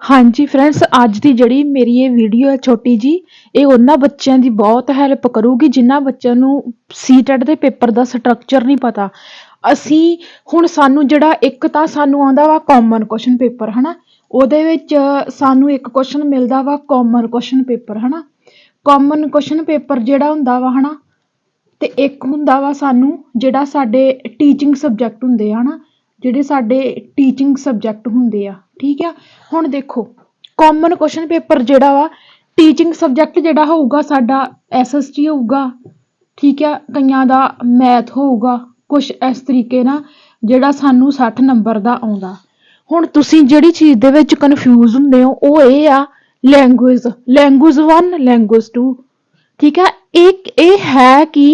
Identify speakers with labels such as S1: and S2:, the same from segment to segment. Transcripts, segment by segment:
S1: हाँ जी फ्रेंड्स, ਅੱਜ ਦੀ ਜਿਹੜੀ ਮੇਰੀ ਇਹ ਵੀਡੀਓ ਹੈ ਛੋਟੀ ਜੀ, ਇਹ ਉਹਨਾਂ ਬੱਚਿਆਂ ਦੀ ਬਹੁਤ ਹੈਲਪ ਕਰੂਗੀ ਜਿਨ੍ਹਾਂ ਬੱਚਿਆਂ ਨੂੰ ਸੀਟੈਟ ਦੇ ਪੇਪਰ ਦਾ ਸਟਰਕਚਰ ਨਹੀਂ ਪਤਾ। ਅਸੀਂ ਹੁਣ ਸਾਨੂੰ ਜਿਹੜਾ ਇੱਕ ਤਾਂ ਸਾਨੂੰ ਆਉਂਦਾ ਵਾ ਕਾਮਨ ਕੁਐਸਚਨ ਪੇਪਰ ਹਨਾ, ਉਹਦੇ ਵਿੱਚ ਸਾਨੂੰ ਇੱਕ ਕੁਐਸਚਨ ਮਿਲਦਾ ਵਾ ਕਾਮਨ ਕੁਐਸਚਨ ਪੇਪਰ ਹਨਾ। ਕਾਮਨ ਕੁਐਸਚਨ ਪੇਪਰ ਜਿਹੜਾ ਹੁੰਦਾ ਵਾ ਹਨਾ, ਤੇ ਇੱਕ ਹੁੰਦਾ ਵਾ ਸਾਨੂੰ ਜਿਹੜਾ ਸਾਡੇ ਟੀਚਿੰਗ ਸਬਜੈਕਟ ਹੁੰਦੇ ਆ ਹਨਾ, ਜਿਹੜੇ ਸਾਡੇ ਟੀਚਿੰਗ ਸਬਜੈਕਟ ਹੁੰਦੇ ਆ। ਠੀਕ ਆ, ਹੁਣ ਦੇਖੋ ਕਾਮਨ ਕੁਐਸਚਨ ਪੇਪਰ ਜਿਹੜਾ ਵਾ ਟੀਚਿੰਗ ਸਬਜੈਕਟ ਜਿਹੜਾ ਹੋਊਗਾ ਸਾਡਾ SST ਹੋਊਗਾ। ਠੀਕ ਆ, ਕਈਆਂ ਦਾ ਮੈਥ ਹੋਊਗਾ, ਕੁਛ ਇਸ ਤਰੀਕੇ ਨਾਲ ਜਿਹੜਾ ਸਾਨੂੰ 60 ਨੰਬਰ ਦਾ ਆਉਂਦਾ। ਹੁਣ ਤੁਸੀਂ ਜਿਹੜੀ ਚੀਜ਼ ਦੇ ਵਿੱਚ ਕਨਫਿਊਜ਼ ਹੁੰਦੇ ਹੋ ਉਹ ਇਹ ਆ ਲੈਂਗੁਏਜ 1 ਲੈਂਗੁਏਜ 2। ਠੀਕ ਹੈ, ਇਹ ਹੈ ਕਿ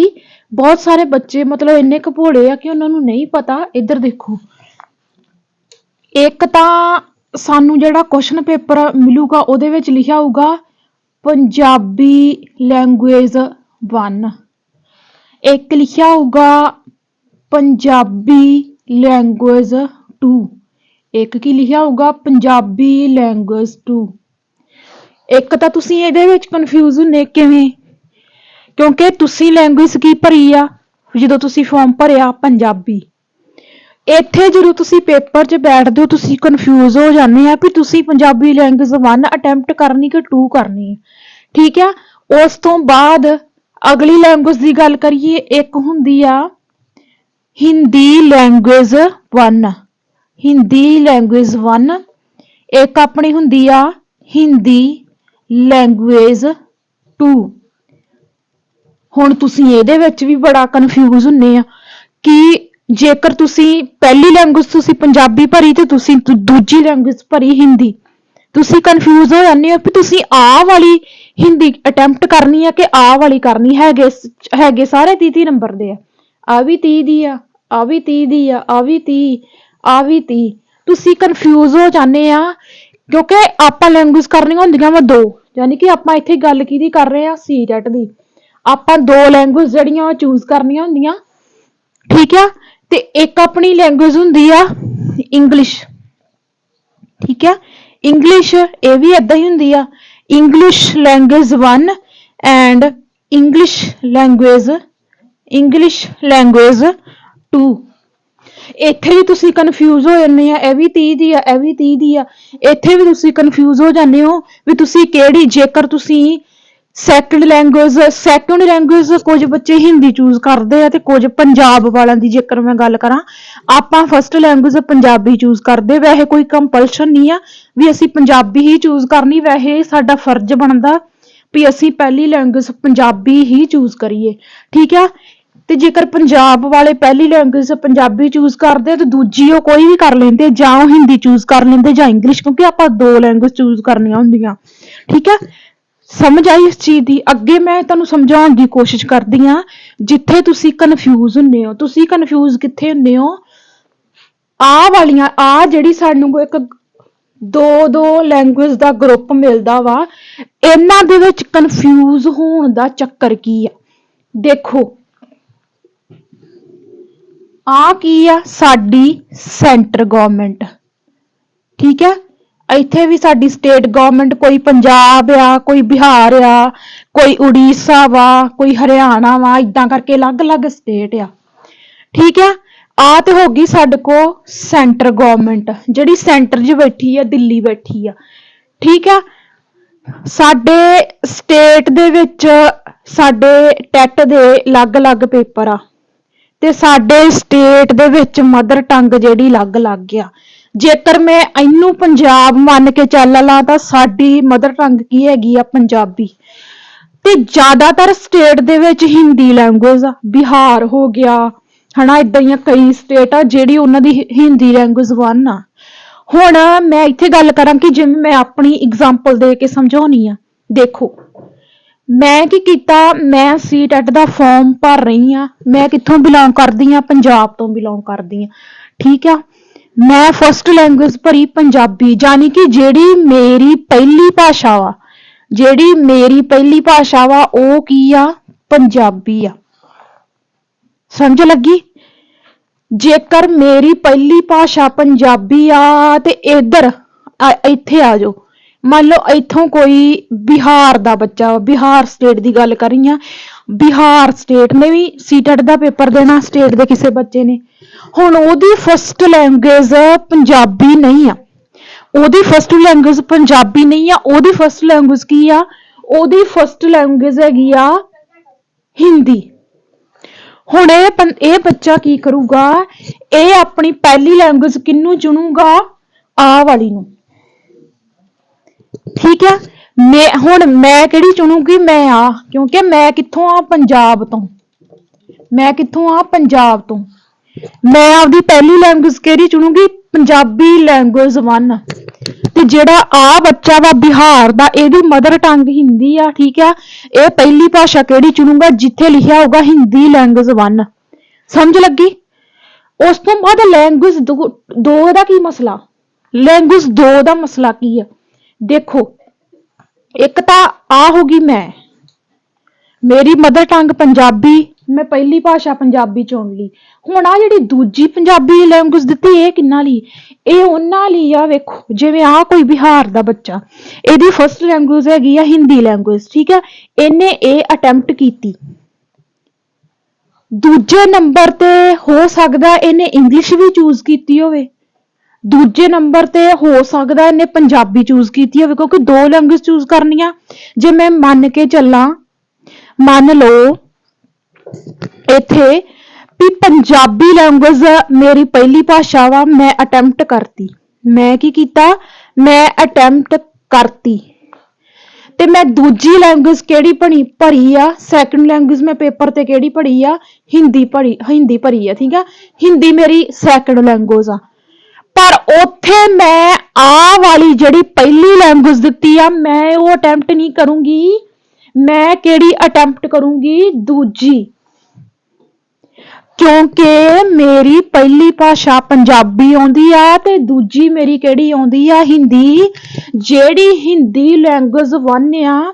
S1: ਬਹੁਤ ਸਾਰੇ ਬੱਚੇ ਮਤਲਬ ਇੰਨੇ ਕੁ ਭੋਲੇ ਆ ਕਿ ਉਹਨਾਂ ਨੂੰ ਨਹੀਂ ਪਤਾ। ਇੱਧਰ ਦੇਖੋ, ਇੱਕ ਤਾਂ ਸਾਨੂੰ ਜਿਹੜਾ ਕੁਐਸਚਨ ਪੇਪਰ ਮਿਲੂਗਾ ਉਹਦੇ ਵਿੱਚ ਲਿਖਿਆ ਹੋਊਗਾ ਪੰਜਾਬੀ ਲੈਂਗੁਏਜ 1, ਇੱਕ ਲਿਖਿਆ ਹੋਊਗਾ ਪੰਜਾਬੀ ਲੈਂਗੁਏਜ 2, ਇੱਕ ਕੀ ਲਿਖਿਆ ਹੋਊਗਾ ਪੰਜਾਬੀ ਲੈਂਗੁਏਜ 2। ਇੱਕ ਤਾਂ ਤੁਸੀਂ ਇਹਦੇ ਵਿੱਚ ਕਨਫਿਊਜ਼ ਹੁੰਦੇ ਕਿਵੇਂ, ਕਿਉਂਕਿ ਤੁਸੀਂ ਲੈਂਗੁਏਜ ਕੀ ਭਰੀ ਆ ਜਦੋਂ ਤੁਸੀਂ ਫਾਰਮ ਭਰਿਆ ਪੰਜਾਬੀ। ਇੱਥੇ ਜਦੋਂ ਤੁਸੀਂ ਪੇਪਰ 'ਚ ਬੈਠਦੇ ਹੋ ਤੁਸੀਂ ਕਨਫਿਊਜ਼ ਹੋ ਜਾਂਦੇ ਆ ਵੀ ਤੁਸੀਂ ਪੰਜਾਬੀ ਲੈਂਗੁਏਜ 1 ਅਟੈਂਪਟ ਕਰਨੀ ਕਿ 2 ਕਰਨੀ ਹੈ। ਠੀਕ ਆ, ਉਸ ਤੋਂ ਬਾਅਦ ਅਗਲੀ ਲੈਂਗੁਏਜ ਦੀ ਗੱਲ ਕਰੀਏ, ਇੱਕ ਹੁੰਦੀ ਆ ਹਿੰਦੀ ਲੈਂਗੁਏਜ 1, ਹਿੰਦੀ ਲੈਂਗੁਏਜ 1, ਇੱਕ ਆਪਣੀ ਹੁੰਦੀ ਆ ਹਿੰਦੀ ਲੈਂਗੁਏਜ 2। ਹੁਣ ਤੁਸੀਂ ਇਹਦੇ ਵਿੱਚ ਵੀ ਬੜਾ ਕਨਫਿਊਜ਼ ਹੁੰਦੇ ਆ ਕਿ ਜੇਕਰ ਤੁਸੀਂ ਪਹਿਲੀ ਲੈਂਗੁਏਜ ਤੁਸੀਂ ਪੰਜਾਬੀ ਭਰੀ ਤੇ ਤੁਸੀਂ ਦੂਜੀ ਲੈਂਗੁਏਜ ਭਰੀ ਹਿੰਦੀ, ਤੁਸੀਂ ਕਨਫਿਊਜ਼ ਹੋ ਜਾਂਦੇ ਹੋ ਕਿ ਤੁਸੀਂ ਆਹ ਵਾਲੀ ਹਿੰਦੀ ਅਟੈਂਪਟ ਕਰਨੀ ਆ ਕਿ ਆਹ ਵਾਲੀ ਕਰਨੀ। ਹੈਗੇ ਸਾਰੇ 30 ਨੰਬਰ ਦੇ ਆ ਵੀ 30 ਦੀ ਆ, ਆ ਵੀ 30 ਦੀ ਆ, ਆ ਵੀ 30, ਆ ਵੀ 30। ਤੁਸੀਂ ਕਨਫਿਊਜ਼ ਹੋ ਜਾਂਦੇ ਆ ਕਿਉਂਕਿ ਆਪਾਂ ਲੈਂਗੁਏਜ ਕਰਨੀਆਂ ਹੁੰਦੀਆਂ ਵਾ 2, ਯਾਨੀ ਕਿ ਆਪਾਂ ਇੱਥੇ ਗੱਲ ਕਿਹਦੀ ਕਰ ਰਹੇ ਆ ਸੀਟੈਟ ਦੀ। ਆਪਾਂ 2 ਲੈਂਗੁਏਜ ਜਿਹੜੀਆਂ ਉਹ ਚੂਜ਼ ਕਰਨੀਆਂ ਹੁੰਦੀਆਂ। ਠੀਕ ਆ, ਤੇ ਇੱਕ ਆਪਣੀ ਲੈਂਗੁਏਜ ਹੁੰਦੀ ਆ ਇੰਗਲਿਸ਼। ਠੀਕ ਆ, ਇੰਗਲਿਸ਼ ਇਹ ਵੀ ਏਦਾਂ ਹੀ ਹੁੰਦੀ ਆ English language 1 and English language 2। ਇੱਥੇ ਵੀ ਤੁਸੀਂ ਕਨਫਿਊਜ਼ ਹੋ ਜਾਂਦੇ ਆ, ਇਹ ਵੀ 30 ਦੀ ਆ, ਇਹ ਵੀ 30 ਦੀ ਆ। ਇੱਥੇ ਵੀ ਤੁਸੀਂ ਕਨਫਿਊਜ਼ ਹੋ ਜਾਂਦੇ ਹੋ ਵੀ ਤੁਸੀਂ ਕਿਹੜੀ, ਜੇਕਰ ਤੁਸੀਂ ਸੈਕੰਡ ਲੈਂਗੁਏਜ ਕੁਝ ਬੱਚੇ ਹਿੰਦੀ ਚੂਜ਼ ਕਰਦੇ ਆ ਤੇ ਕੁਝ ਪੰਜਾਬ ਵਾਲਿਆਂ ਦੀ ਜੇਕਰ ਮੈਂ ਗੱਲ ਕਰਾਂ, ਆਪਾਂ ਫਸਟ ਲੈਂਗੁਏਜ ਪੰਜਾਬੀ ਚੂਜ਼ ਕਰਦੇ। ਵੈਸੇ ਕੋਈ ਕੰਪਲਸ਼ਨ ਨਹੀਂ ਆ ਵੀ ਅਸੀਂ ਪੰਜਾਬੀ ਹੀ ਚੂਜ਼ ਕਰਨੀ, ਵੈਸੇ ਸਾਡਾ ਫਰਜ਼ ਬਣਦਾ ਵੀ ਅਸੀਂ ਪਹਿਲੀ ਲੈਂਗੁਏਜ ਪੰਜਾਬੀ ਹੀ ਚੂਜ਼ ਕਰੀਏ। ਠੀਕ ਆ, ਤੇ ਜੇਕਰ ਪੰਜਾਬ ਵਾਲੇ ਪਹਿਲੀ ਲੈਂਗੁਏਜ ਪੰਜਾਬੀ ਚੂਜ਼ ਕਰਦੇ ਤੇ ਦੂਜੀ ਉਹ ਕੋਈ ਵੀ ਕਰ ਲੈਂਦੇ, ਜਾਂ ਉਹ ਹਿੰਦੀ ਚੂਜ਼ ਕਰ ਲੈਂਦੇ ਜਾਂ ਇੰਗਲਿਸ਼, ਕਿਉਂਕਿ ਆਪਾਂ 2 ਲੈਂਗੁਏਜ ਚੂਜ਼ ਕਰਨੀਆਂ ਹੁੰਦੀਆਂ। ਠੀਕ ਹੈ, ਸਮਝ ਆਈ ਇਸ ਚੀਜ਼ ਦੀ। ਅੱਗੇ ਮੈਂ ਤੁਹਾਨੂੰ ਸਮਝਾਉਣ ਦੀ ਕੋਸ਼ਿਸ਼ ਕਰਦੀ ਆ ਜਿੱਥੇ ਤੁਸੀਂ ਕਨਫਿਊਜ਼ ਹੁੰਦੇ ਹੋ। ਤੁਸੀਂ ਕਨਫਿਊਜ਼ ਕਿੱਥੇ ਹੁੰਦੇ ਹੋ, ਆਹ ਵਾਲੀਆਂ, ਆਹ ਜਿਹੜੀ ਸਾਨੂੰ ਇੱਕ 2 ਲੈਂਗੁਏਜ ਦਾ ਗਰੁੱਪ ਮਿਲਦਾ ਵਾ, ਇਹਨਾਂ ਦੇ ਵਿੱਚ ਕਨਫਿਊਜ਼ ਹੋਣ ਦਾ ਚੱਕਰ ਕੀ ਆ। ਦੇਖੋ ਆਹ ਕੀ ਆ, ਸਾਡੀ ਸੈਂਟਰ ਗਵਰਨਮੈਂਟ। ਠੀਕ ਹੈ, ਇੱਥੇ ਵੀ ਸਾਡੀ ਸਟੇਟ ਗਵਰਨਮੈਂਟ, ਕੋਈ ਪੰਜਾਬ ਆ, ਕੋਈ ਬਿਹਾਰ ਆ, ਕੋਈ ਉੜੀਸਾ ਵਾ, ਕੋਈ ਹਰਿਆਣਾ ਵਾ, ਇਦਾਂ ਕਰਕੇ ਅਲੱਗ-ਅਲੱਗ ਸਟੇਟ ਆ। ਠੀਕ ਹੈ, ਆ ਤੇ ਹੋ ਗਈ ਸਾਡੇ ਕੋਲ ਸੈਂਟਰ ਗਵਰਨਮੈਂਟ ਜਿਹੜੀ ਸੈਂਟਰ 'ਚ ਬੈਠੀ ਆ, ਦਿੱਲੀ ਬੈਠੀ ਆ। ਠੀਕ ਆ, ਸਾਡੇ ਸਟੇਟ ਦੇ ਵਿੱਚ ਸਾਡੇ ਟੈਟ ਦੇ ਅਲੱਗ-ਅਲੱਗ ਪੇਪਰ ਆ ਤੇ ਸਾਡੇ ਸਟੇਟ ਦੇ ਵਿੱਚ ਮਦਰ ਟੰਗ ਜਿਹੜੀ ਅਲੱਗ-ਅਲੱਗ ਆ। ਜੇਕਰ ਮੈਂ ਇਹਨੂੰ ਪੰਜਾਬ ਮੰਨ ਕੇ ਚੱਲ ਲਾਂ ਤਾਂ ਸਾਡੀ ਮਦਰ ਟੰਗ ਕੀ ਹੈਗੀ ਆ ਪੰਜਾਬੀ, ਤੇ ਜ਼ਿਆਦਾਤਰ ਸਟੇਟ ਦੇ ਵਿੱਚ ਹਿੰਦੀ ਲੈਂਗੁਏਜ ਆ। ਬਿਹਾਰ ਹੋ ਗਿਆ ਹਨਾ, ਏਦਾਂ ਦੀਆਂ ਕਈ ਸਟੇਟ ਆ ਜਿਹੜੀ ਉਹਨਾਂ ਦੀ ਹਿੰਦੀ ਲੈਂਗੁਏਜ 1 ਆ। ਹੁਣ ਮੈਂ ਇੱਥੇ ਗੱਲ ਕਰਾਂ ਕਿ ਜਿਵੇਂ ਮੈਂ ਆਪਣੀ ਐਗਜ਼ਾਮਪਲ ਦੇ ਕੇ ਸਮਝਾਉਣੀ ਆ। ਦੇਖੋ ਮੈਂ ਕੀ ਕੀਤਾ, ਮੈਂ ਸੀਟੈਟ ਦਾ ਫਾਰਮ ਭਰ ਰਹੀ ਆ। ਮੈਂ ਕਿੱਥੋਂ ਬਿਲੋਂਗ ਕਰਦੀ ਆ, ਪੰਜਾਬ ਤੋਂ ਬਿਲੋਂਗ ਕਰਦੀ ਆ। ਠੀਕ ਆ, ਮੈਂ ਫਸਟ ਲੈਂਗੁਏਜ ਭਰੀ ਪੰਜਾਬੀ, ਯਾਨੀ ਕਿ ਜਿਹੜੀ ਮੇਰੀ ਪਹਿਲੀ ਭਾਸ਼ਾ ਵਾ ਉਹ ਕੀ ਆ, ਪੰਜਾਬੀ ਆ। ਸਮਝ ਲੱਗੀ। ਜੇਕਰ ਮੇਰੀ ਪਹਿਲੀ ਭਾਸ਼ਾ ਪੰਜਾਬੀ ਆ ਤੇ ਇੱਧਰ ਇੱਥੇ ਆ ਜਾਓ। ਮੰਨ ਲਓ ਇੱਥੋਂ ਕੋਈ ਬਿਹਾਰ ਦਾ ਬੱਚਾ, ਬਿਹਾਰ ਸਟੇਟ ਦੀ ਗੱਲ ਕਰ ਰਹੀ ਆ, ਬਿਹਾਰ ਸਟੇਟ ਨੇ ਵੀ ਸੀਟੈਟ ਦਾ ਪੇਪਰ ਦੇਣਾ, ਸਟੇਟ ਦੇ ਕਿਸੇ ਬੱਚੇ ਨੇ। ਹੁਣ ਉਹਦੀ ਫਸਟ ਲੈਂਗੁਏਜ ਪੰਜਾਬੀ ਨਹੀਂ ਆ, ਉਹਦੀ ਫਸਟ ਲੈਂਗੁਏਜ ਪੰਜਾਬੀ ਨਹੀਂ ਆ, ਉਹਦੀ ਫਸਟ ਲੈਂਗੁਏਜ ਕੀ ਆ? ਉਹਦੀ ਫਸਟ ਲੈਂਗੁਏਜ ਹੈਗੀ ਆ ਹਿੰਦੀ। ਹੁਣ ਇਹ ਬੱਚਾ ਕੀ ਕਰੂਗਾ? ਇਹ ਆਪਣੀ ਪਹਿਲੀ ਲੈਂਗੁਏਜ ਕਿਹਨੂੰ ਚੁਣੂਗਾ? ਆ ਵਾਲੀ ਨੂੰ। ਠੀਕ ਹੈ। ਹੁਣ ਮੈਂ ਕਿਹੜੀ ਚੁਣੂਗੀ? ਮੈਂ ਆ, ਕਿਉਂਕਿ ਮੈਂ ਕਿੱਥੋਂ ਆ? ਪੰਜਾਬ ਤੋਂ। ਮੈਂ ਕਿੱਥੋਂ ਆ? ਪੰਜਾਬ ਤੋਂ। ਮੈਂ ਆਪਦੀ ਪਹਿਲੀ ਲੈਂਗੁਏਜ ਕਿਹੜੀ ਚੁਣੂਗੀ? ਪੰਜਾਬੀ ਲੈਂਗੁਏਜ 1। ਤੇ ਜਿਹੜਾ ਆ ਬੱਚਾ ਵਾ ਬਿਹਾਰ ਦਾ, ਇਹਦੀ ਮਦਰ ਟੰਗ ਹਿੰਦੀ ਆ। ਠੀਕ ਆ। ਇਹ ਪਹਿਲੀ ਭਾਸ਼ਾ ਕਿਹੜੀ ਚੁਣੂਗਾ? ਜਿੱਥੇ ਲਿਖਿਆ ਹੋਊਗਾ ਹਿੰਦੀ ਲੈਂਗੁਏਜ 1। ਸਮਝ ਲੱਗੀ? ਉਸ ਤੋਂ ਬਾਅਦ ਲੈਂਗੁਏਜ 2 ਦਾ ਕੀ ਮਸਲਾ? ਲੈਂਗੁਏਜ 2 ਦਾ ਮਸਲਾ ਕੀ ਆ? ਦੇਖੋ, ਇੱਕ ਤਾਂ ਆ ਹੋਗੀ ਮੈਂ, ਮੇਰੀ ਮਦਰ ਟੰਗ ਪੰਜਾਬੀ, ਮੈਂ ਪਹਿਲੀ ਭਾਸ਼ਾ ਪੰਜਾਬੀ ਚੁਣ ਲਈ। ਹੁਣ ਆ ਜਿਹੜੀ ਦੂਜੀ ਪੰਜਾਬੀ ਲੈਂਗੁਏਜ ਦਿੱਤੀ, ਇਹ ਕਿੰਨਾ ਲਈ? ਇਹ ਉਹਨਾਂ ਲਈ ਆ। ਵੇਖੋ, ਜਿਵੇਂ ਆ ਕੋਈ ਬਿਹਾਰ ਦਾ ਬੱਚਾ, ਇਹਦੀ ਫਸਟ ਲੈਂਗੁਏਜ ਹੈਗੀ ਆ ਹਿੰਦੀ ਲੈਂਗੁਏਜ। ਠੀਕ ਆ। ਇਹਨੇ ਇਹ ਅਟੈਂਪਟ ਕੀਤੀ। ਦੂਜੇ ਨੰਬਰ ਤੇ ਹੋ ਸਕਦਾ ਇਹਨੇ ਇੰਗਲਿਸ਼ ਵੀ ਚੂਜ਼ ਕੀਤੀ ਹੋਵੇ, ਦੂਜੇ ਨੰਬਰ ਤੇ ਹੋ ਸਕਦਾ ਇਹਨੇ ਪੰਜਾਬੀ ਚੂਜ਼ ਕੀਤੀ ਹੋਵੇ, ਕਿਉਂਕਿ 2 ਲੈਂਗੁਏਜ ਚੂਜ਼ ਕਰਨੀਆਂ। ਜੇ ਮੈਂ ਮੰਨ ਕੇ ਚੱਲਾਂ, ਮੰਨ ਲਓ ਇੱਥੇ ਵੀ ਪੰਜਾਬੀ ਲੈਂਗੁਏਜ ਮੇਰੀ ਪਹਿਲੀ ਭਾਸ਼ਾ ਵਾ, ਮੈਂ ਅਟੈਂਪਟ ਕਰਤੀ। ਮੈਂ ਕੀ ਕੀਤਾ? ਮੈਂ ਅਟੈਂਪਟ ਕਰਤੀ। ਤੇ ਮੈਂ ਦੂਜੀ ਲੈਂਗੁਏਜ ਕਿਹੜੀ ਭਰੀ ਆ? ਸੈਕੰਡ ਲੈਂਗੁਏਜ ਮੈਂ ਪੇਪਰ ਤੇ ਕਿਹੜੀ ਭਰੀ ਆ? ਹਿੰਦੀ ਭਰੀ ਆ। ਠੀਕ ਆ। ਹਿੰਦੀ ਮੇਰੀ ਸੈਕੰਡ ਲੈਂਗੁਏਜ ਆ। ਪਰ ਉੱਥੇ ਮੈਂ ਆ ਵਾਲੀ ਜਿਹੜੀ ਪਹਿਲੀ ਲੈਂਗੁਏਜ ਦਿੱਤੀ ਆ, ਮੈਂ ਉਹ ਅਟੈਂਪਟ ਨਹੀਂ ਕਰੂੰਗੀ। ਮੈਂ ਕਿਹੜੀ ਅਟੈਂਪਟ ਕਰੂੰਗੀ? ਦੂਜੀ। ਕਿਉਂਕਿ ਮੇਰੀ ਪਹਿਲੀ ਭਾਸ਼ਾ ਪੰਜਾਬੀ ਆਉਂਦੀ ਆ ਤੇ ਦੂਜੀ ਮੇਰੀ ਕਿਹੜੀ ਆਉਂਦੀ ਆ? ਹਿੰਦੀ। ਜਿਹੜੀ ਹਿੰਦੀ ਲੈਂਗੁਏਜ 1 ਆ,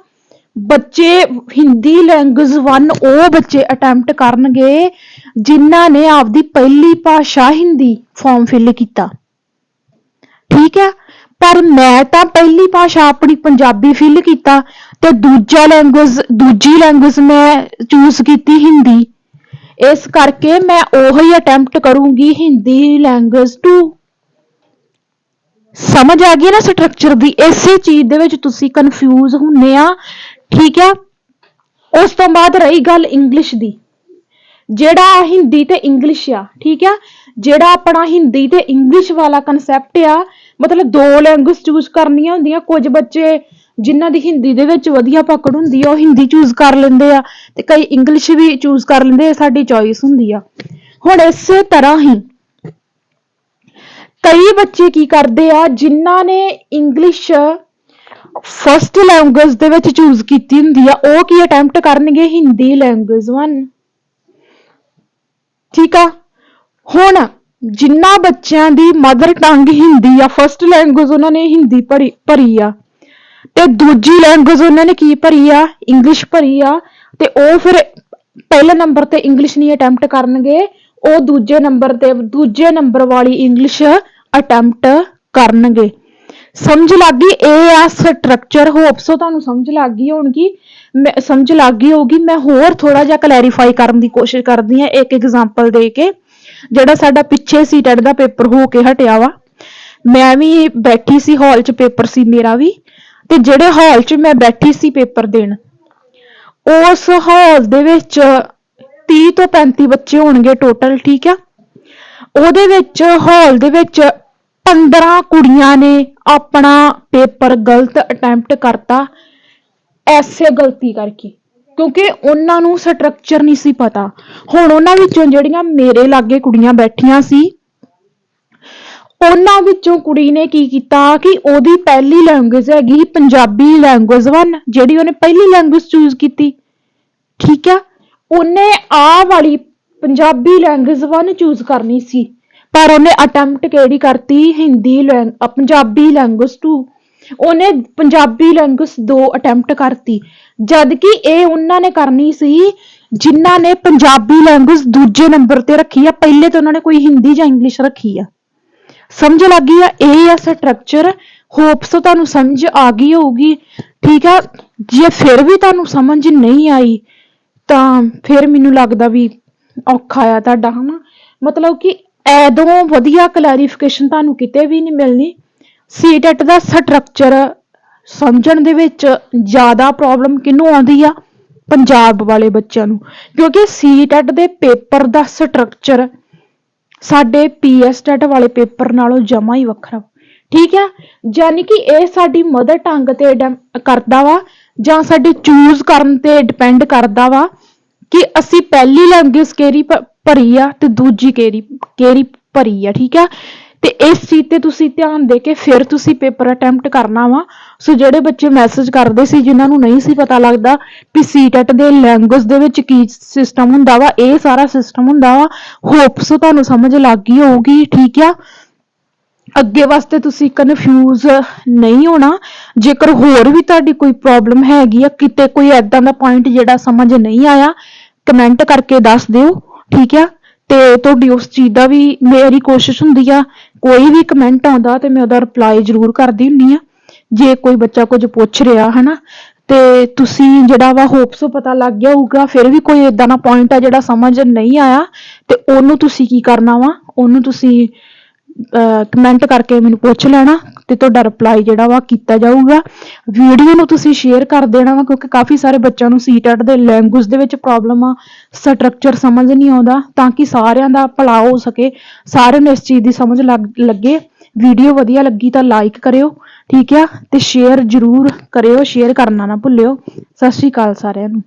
S1: ਬੱਚੇ ਹਿੰਦੀ ਲੈਂਗੁਏਜ 1 ਉਹ ਬੱਚੇ ਅਟੈਂਪਟ ਕਰਨਗੇ ਜਿਨ੍ਹਾਂ ਨੇ ਆਪਦੀ ਪਹਿਲੀ ਭਾਸ਼ਾ ਹਿੰਦੀ ਫਾਰਮ ਫਿਲ ਕੀਤਾ। ਠੀਕ ਹੈ। ਪਰ ਮੈਂ ਤਾਂ ਪਹਿਲੀ ਭਾਸ਼ਾ ਆਪਣੀ ਪੰਜਾਬੀ ਫਿਲ ਕੀਤਾ ਤੇ ਦੂਜੀ ਲੈਂਗੁਏਜ ਮੈਂ ਚੂਜ਼ ਕੀਤੀ ਹਿੰਦੀ। ਇਸ ਕਰਕੇ ਮੈਂ ਉਹੀ ਅਟੈਂਪਟ ਕਰੂੰਗੀ, ਹਿੰਦੀ ਲੈਂਗੁਏਜ 2। ਸਮਝ ਆ ਗਈ ਨਾ ਸਟਰਕਚਰ ਦੀ? ਇਸੇ ਚੀਜ਼ ਦੇ ਵਿੱਚ ਤੁਸੀਂ ਕਨਫਿਊਜ਼ ਹੁੰਨੇ ਆ। ਠੀਕ ਆ। ਉਸ ਤੋਂ ਬਾਅਦ ਰਹੀ ਗੱਲ ਇੰਗਲਿਸ਼ ਦੀ। ਜਿਹੜਾ ਹਿੰਦੀ ਤੇ ਇੰਗਲਿਸ਼ ਆ, ਠੀਕ ਆ, ਜਿਹੜਾ ਆਪਣਾ ਹਿੰਦੀ ਤੇ ਇੰਗਲਿਸ਼ ਵਾਲਾ ਕਨਸੈਪਟ ਆ, ਮਤਲਬ 2 ਲੈਂਗੁਏਜ ਚੂਜ਼ ਕਰਨੀਆਂ ਹੁੰਦੀਆਂ। ਕੁਝ ਬੱਚੇ ਜਿਨ੍ਹਾਂ ਦੀ ਹਿੰਦੀ ਦੇ ਵਿੱਚ ਵਧੀਆ ਪਕੜ ਹੁੰਦੀ ਆ, ਉਹ ਹਿੰਦੀ ਚੂਜ਼ ਕਰ ਲੈਂਦੇ ਆ ਤੇ ਕਈ ਇੰਗਲਿਸ਼ ਵੀ ਚੂਜ਼ ਕਰ ਲੈਂਦੇ ਆ। ਸਾਡੀ ਚੋਇਸ ਹੁੰਦੀ ਆ। ਹੁਣ ਇਸੇ ਤਰ੍ਹਾਂ ਹੀ ਕਈ ਬੱਚੇ ਕੀ ਕਰਦੇ ਆ, ਜਿਨ੍ਹਾਂ ਨੇ ਇੰਗਲਿਸ਼ ਫਸਟ ਲੈਂਗੁਏਜ ਦੇ ਵਿੱਚ ਚੂਜ਼ ਕੀਤੀ ਹੁੰਦੀ ਆ, ਉਹ ਕੀ ਅਟੈਂਪਟ ਕਰਨਗੇ? ਹਿੰਦੀ ਲੈਂਗੁਏਜ 1। ਠੀਕ ਆ। ਹੁਣ ਜਿਨ੍ਹਾਂ ਬੱਚਿਆਂ ਦੀ ਮਦਰ ਟੰਗ ਹਿੰਦੀ ਆ, ਫਸਟ ਲੈਂਗੁਏਜ ਉਹਨਾਂ ਨੇ ਹਿੰਦੀ ਭਰੀ ਆ ਤੇ ਦੂਜੀ ਲੈਂਗੁਏਜ ਉਹਨਾਂ ਨੇ ਕੀ ਭਰੀ ਆ? ਇੰਗਲਿਸ਼ ਭਰੀ ਆ। ਤੇ ਉਹ ਫਿਰ ਪਹਿਲੇ ਨੰਬਰ ਤੇ ਇੰਗਲਿਸ਼ ਨਹੀਂ ਅਟੈਂਪਟ ਕਰਨਗੇ, ਉਹ ਦੂਜੇ ਨੰਬਰ ਵਾਲੀ ਇੰਗਲਿਸ਼ ਅਟੈਂਪਟ ਕਰਨਗੇ। ਸਮਝ ਲੱਗ ਗਈ? ਇਹ ਆ ਸਟਰਕਚਰ। ਹੋਪ ਸੋ ਤੁਹਾਨੂੰ ਸਮਝ ਲੱਗ ਗਈ ਹੋਊਗੀ। ਮੈਂ ਹੋਰ ਥੋੜਾ ਜਿਹਾ ਕਲੈਰੀਫਾਈ ਕਰਨ ਦੀ ਕੋਸ਼ਿਸ਼ ਕਰਦੀ ਹਾਂ ਇੱਕ ਐਗਜ਼ਾਮਪਲ ਦੇ ਕੇ। ਜਿਹੜਾ ਸਾਡਾ ਪਿੱਛੇ ਸੀਟੈਟ ਦਾ ਪੇਪਰ ਹੋ ਕੇ ਹਟਿਆ ਵਾ, ਮੈਂ ਵੀ ਬੈਠੀ ਸੀ ਹਾਲ 'ਚ, ਪੇਪਰ ਸੀ ਮੇਰਾ ਵੀ। ਤੇ ਜਿਹੜੇ ਹਾਲ 'ਚ ਮੈਂ ਬੈਠੀ ਸੀ ਪੇਪਰ ਦੇਣ, ਉਸ ਹਾਲ ਦੇ ਵਿੱਚ 30 ਤੋਂ 35 ਬੱਚੇ ਹੋਣਗੇ ਟੋਟਲ। ਠੀਕ ਆ। ਉਹਦੇ ਵਿੱਚ ਹਾਲ ਦੇ ਵਿੱਚ 15 ਕੁੜੀਆਂ ਨੇ ਆਪਣਾ ਪੇਪਰ ਗਲਤ ਅਟੈਂਪਟ ਕਰਤਾ, ਐਸੇ ਗਲਤੀ ਕਰਕੇ, ਕਿਉਂਕਿ ਉਹਨਾਂ ਨੂੰ ਸਟਰਕਚਰ ਨਹੀਂ ਸੀ ਪਤਾ। ਹੁਣ ਉਹਨਾਂ ਵਿੱਚੋਂ ਜਿਹੜੀਆਂ ਮੇਰੇ ਲਾਗੇ ਕੁੜੀਆਂ ਬੈਠੀਆਂ ਸੀ, ਉਹਨਾਂ ਵਿੱਚੋਂ ਕੁੜੀ ਨੇ ਕੀ ਕੀਤਾ ਕਿ ਉਹਦੀ ਪਹਿਲੀ ਲੈਂਗੁਏਜ ਹੈਗੀ ਪੰਜਾਬੀ ਲੈਂਗੁਏਜ 1, ਜਿਹੜੀ ਉਹਨੇ ਪਹਿਲੀ ਲੈਂਗੁਏਜ ਚੂਜ਼ ਕੀਤੀ। ਠੀਕ ਆ। ਉਹਨੇ ਆ ਵਾਲੀ ਪੰਜਾਬੀ ਲੈਂਗੁਏਜ 1 ਚੂਜ਼ ਕਰਨੀ ਸੀ, ਪਰ ਉਹਨੇ ਅਟੈਂਪਟ ਕਿਹੜੀ ਕਰਤੀ? ਪੰਜਾਬੀ ਲੈਂਗੁਏਜ 2। ਉਹਨੇ ਪੰਜਾਬੀ ਲੈਂਗੁਏਜ 2 ਅਟੈਂਪਟ ਕਰਤੀ, ਜਦ ਕਿ ਇਹ ਉਹਨਾਂ ਨੇ ਕਰਨੀ ਸੀ ਜਿਨ੍ਹਾਂ ਨੇ ਪੰਜਾਬੀ ਲੈਂਗੁਏਜ ਦੂਜੇ ਨੰਬਰ ਤੇ ਰੱਖੀ ਆ। ਪਹਿਲੇ ਤਾਂ ਉਹਨਾਂ ਨੇ ਕੋਈ ਹਿੰਦੀ ਜਾਂ ਇੰਗਲਿਸ਼ ਰੱਖੀ ਆ। ਸਮਝ ਲੱਗ ਗਈ ਆ? ਇਹ ਆ ਸਟਰਕਚਰ। ਹੋਪਸ ਤੁਹਾਨੂੰ ਸਮਝ ਆ ਗਈ ਹੋਊਗੀ। ਠੀਕ ਆ, ਜੇ ਫਿਰ ਵੀ ਤੁਹਾਨੂੰ ਸਮਝ ਨਹੀਂ ਆਈ ਤਾਂ ਫਿਰ ਮੈਨੂੰ ਲੱਗਦਾ ਵੀ ਔਖਾ ਆ ਤੁਹਾਡਾ, ਹਨਾ। ਮਤਲਬ ਕਿ ਐਦੋਂ ਵਧੀਆ ਕਲੈਰੀਫਿਕੇਸ਼ਨ ਤੁਹਾਨੂੰ ਕਿਤੇ ਵੀ ਨਹੀਂ ਮਿਲਣੀ। ਸੀਟੈਟ ਦਾ ਸਟਰਕਚਰ ਸਮਝਣ ਦੇ ਵਿੱਚ ਜ਼ਿਆਦਾ ਪ੍ਰੋਬਲਮ ਕਿਹਨੂੰ ਆਉਂਦੀ ਆ? ਪੰਜਾਬ ਵਾਲੇ ਬੱਚਿਆਂ ਨੂੰ, ਕਿਉਂਕਿ ਸੀਟੈਟ ਦੇ ਪੇਪਰ ਦਾ ਸਟਰਕਚਰ ਸਾਡੇ ਪੀਐਸਟੈਟ ਵਾਲੇ ਪੇਪਰ ਨਾਲੋਂ ਜਮਾ ਹੀ ਵੱਖਰਾ। ਠੀਕ ਹੈ, ਯਾਨੀ ਕਿ ਇਹ ਸਾਡੀ ਮਦਰ ਟੰਗ ਤੇ ਕਰਦਾ ਵਾ, ਜਾਂ ਸਾਡੇ ਚੂਜ਼ ਕਰਨ ਤੇ ਡਿਪੈਂਡ ਕਰਦਾ ਵਾ ਕਿ ਅਸੀਂ ਪਹਿਲੀ ਲੈਂਗੁਏਜ ਕਿਹੜੀ ਭਰੀ ਆ ਤੇ ਦੂਜੀ ਕਿਹੜੀ ਭਰੀ ਆ। ਠੀਕ ਆ, ਤੇ ਇਸ ਚੀਜ਼ ਤੇ ਤੁਸੀਂ ਧਿਆਨ ਦੇ ਕੇ ਫਿਰ ਤੁਸੀਂ ਪੇਪਰ ਅਟੈਂਪਟ ਕਰਨਾ ਵਾ। ਸੋ ਜਿਹੜੇ ਬੱਚੇ ਮੈਸੇਜ ਕਰਦੇ ਸੀ ਜਿਨ੍ਹਾਂ ਨੂੰ ਨਹੀਂ ਸੀ ਪਤਾ ਲੱਗਦਾ ਕਿ ਸੀਟੈਟ ਦੇ ਲੈਂਗੁਏਜ ਦੇ ਵਿੱਚ ਕੀ ਸਿਸਟਮ ਹੁੰਦਾ ਵਾ, ਇਹ ਸਾਰਾ ਸਿਸਟਮ ਹੁੰਦਾ ਵਾ। ਹੋਪਸ ਤੁਹਾਨੂੰ ਸਮਝ ਲੱਗ ਗਈ ਹੋਊਗੀ। ਠੀਕ ਆ, ਅੱਗੇ ਵਾਸਤੇ ਤੁਸੀਂ ਕਨਫਿਊਜ਼ ਨਹੀਂ ਹੋਣਾ। ਜੇਕਰ ਹੋਰ ਵੀ ਤੁਹਾਡੀ ਕੋਈ ਪ੍ਰੋਬਲਮ ਹੈਗੀ ਆ, ਕਿਤੇ ਕੋਈ ਏਦਾਂ ਦਾ ਪੁਆਇੰਟ ਜਿਹੜਾ ਸਮਝ ਨਹੀਂ ਆਇਆ, ਕਮੈਂਟ ਕਰਕੇ ਦੱਸ ਦਿਓ। ਠੀਕ ਆ, ਤੇ ਤੁਹਾਡੀ ਉਸ ਚੀਜ਼ ਦਾ ਵੀ ਮੇਰੀ ਕੋਸ਼ਿਸ਼ ਹੁੰਦੀ ਆ, ਕੋਈ ਵੀ ਕਮੈਂਟ ਆਉਂਦਾ ਤੇ ਮੈਂ ਉਹਦਾ ਰਿਪਲਾਈ ਜ਼ਰੂਰ ਕਰਦੀ ਹੁੰਦੀ ਆ। ਜੇ ਕੋਈ ਬੱਚਾ ਕੁਝ ਪੁੱਛ ਰਿਹਾ ਹਨਾ, ਤੇ ਤੁਸੀਂ ਜਿਹੜਾ ਵਾ ਹੋਪਸ ਪਤਾ ਲੱਗ ਗਿਆ ਹੋਊਗਾ। ਫਿਰ ਵੀ ਕੋਈ ਏਦਾਂ ਦਾ ਪੁਆਇੰਟ ਆ ਜਿਹੜਾ ਸਮਝ ਨਹੀਂ ਆਇਆ, ਤੇ ਉਹਨੂੰ ਤੁਸੀਂ ਕੀ ਕਰਨਾ ਵਾ, ਉਹਨੂੰ ਤੁਸੀਂ ਕਮੈਂਟ ਕਰਕੇ ਮੈਨੂੰ ਪੁੱਛ ਲੈਣਾ ਤੇ ਤੁਹਾਡਾ ਰਿਪਲਾਈ ਜਿਹੜਾ ਵਾ ਕੀਤਾ ਜਾਊਗਾ। ਵੀਡੀਓ ਨੂੰ ਤੁਸੀਂ ਸ਼ੇਅਰ ਕਰ ਦੇਣਾ ਵਾ, ਕਿਉਂਕਿ ਕਾਫੀ ਸਾਰੇ ਬੱਚਿਆਂ ਨੂੰ ਸੀਟੈਟ ਦੇ ਲੈਂਗੁਏਜ ਦੇ ਵਿੱਚ ਪ੍ਰੋਬਲਮ ਆ, ਸਟਰਕਚਰ ਸਮਝ ਨਹੀਂ ਆਉਂਦਾ, ਤਾਂ ਕਿ ਸਾਰਿਆਂ ਦਾ ਭਲਾ ਹੋ ਸਕੇ, ਸਾਰਿਆਂ ਨੂੰ ਇਸ ਚੀਜ਼ ਦੀ ਸਮਝ ਲੱਗੇ। ਵੀਡੀਓ ਵਧੀਆ ਲੱਗੀ ਤਾਂ ਲਾਈਕ ਕਰਿਓ। ਠੀਕ ਆ, ਤੇ ਸ਼ੇਅਰ ਜ਼ਰੂਰ ਕਰਿਓ, ਸ਼ੇਅਰ ਕਰਨਾ ਨਾ ਭੁੱਲਿਓ। ਸਤਿ ਸ਼੍ਰੀ ਅਕਾਲ ਸਾਰਿਆਂ ਨੂੰ।